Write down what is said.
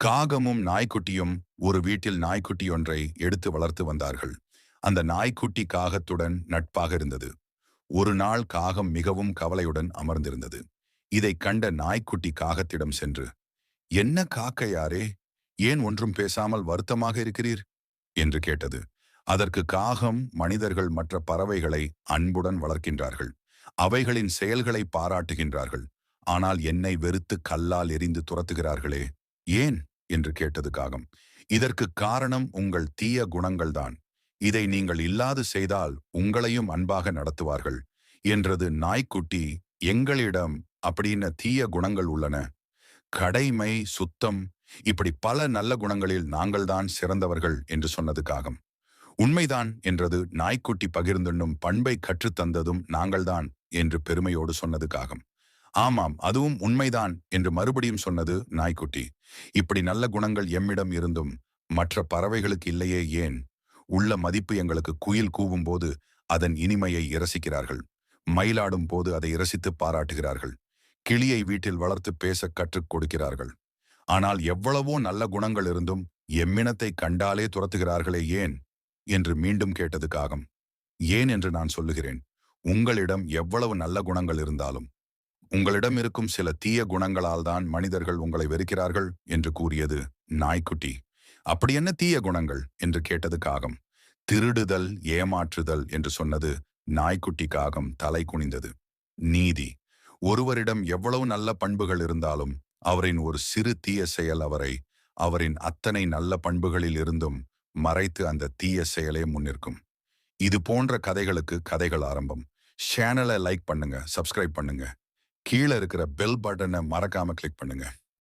காகமும் நாய்க்குட்டியும் ஒரு வீட்டில் நாய்க்குட்டி ஒன்றை எடுத்து வளர்த்து வந்தார்கள். அந்த நாய்க்குட்டி காகத்துடன் நட்பாக இருந்தது. ஒரு நாள் காகம் மிகவும் கவலையுடன் அமர்ந்திருந்தது. இதைக் கண்ட நாய்க்குட்டி காகத்திடம் சென்று, "என்ன காக்கையாரே, ஏன் ஒன்றும் பேசாமல் வருத்தமாக இருக்கிறீர்?" என்று கேட்டது. அதற்கு காகம், "மனிதர்கள் மற்ற பறவைகளை அன்புடன் வளர்க்கின்றார்கள். அவைகளின் செயல்களை பாராட்டுகின்றார்கள். ஆனால் என்னை வெறுத்து கல்லால் எறிந்து துரத்துகிறார்களே, ஏன்?" என்று கேட்டது காகம். "இதற்கு காரணம் உங்கள் தீய குணங்கள்தான். இதை நீங்கள் இல்லாது செய்தால் உங்களையும் அன்பாக நடத்துவார்கள்" என்றது நாய்க்குட்டி. "எங்களிடம் அப்படின்னு தீய குணங்கள் உள்ளன. கடைமை, சுத்தம், இப்படி பல நல்ல குணங்களில் நாங்கள்தான் சிறந்தவர்கள்" என்று சொன்னது காகம். "உண்மைதான்" என்றது நாய்க்குட்டி. "பகிர்ந்துண்ணும் பண்பை கற்றுத்தந்ததும் நாங்கள்தான்" என்று பெருமையோடு சொன்னது காகம். "ஆமாம், அதுவும் உண்மைதான்" என்று மறுபடியும் சொன்னது நாய்க்குட்டி. "இப்படி நல்ல குணங்கள் எம்மிடம் இருந்தும் மற்ற பறவைகளுக்கு இல்லையே, ஏன்? உள்ள மதிப்பு எங்களுக்கு குயில் கூவும் போது அதன் இனிமையை இரசிக்கிறார்கள். மயிலாடும் போது அதை இரசித்து பாராட்டுகிறார்கள். கிளியை வீட்டில் வளர்த்து பேச கற்றுக் கொடுக்கிறார்கள். ஆனால் எவ்வளவோ நல்ல குணங்கள் இருந்தும் எம்மினத்தை கண்டாலே துரத்துகிறார்களே, ஏன்?" என்று மீண்டும் கேட்டது காகம். "ஏன் என்று நான் சொல்லுகிறேன். உங்களிடம் எவ்வளவு நல்ல குணங்கள் இருந்தாலும் உங்களிடம் இருக்கும் சில தீய குணங்களால் தான் மனிதர்கள் உங்களை வெறுக்கிறார்கள்" என்று கூறியது நாய்க்குட்டி. "அப்படி என்ன தீய குணங்கள்?" என்று கேட்டது காகம். "திருடுதல், ஏமாற்றுதல்" என்று சொன்னது நாய்க்குட்டி. காகம் தலை குனிந்தது. "நீதி. ஒருவரிடம் எவ்வளவு நல்ல பண்புகள் இருந்தாலும் அவரின் ஒரு சிறு தீய செயல் அவரின் அத்தனை நல்ல பண்புகளில் இருந்தும் மறைத்து அந்த தீய செயலே முன்னிற்கும்." இது போன்ற கதைகளுக்கு கதைகள் ஆரம்பம். சேனலை லைக் பண்ணுங்க, சப்ஸ்கிரைப் பண்ணுங்க. கீழே இருக்கிற பெல் பட்டனை மறக்காம கிளிக் பண்ணுங்க.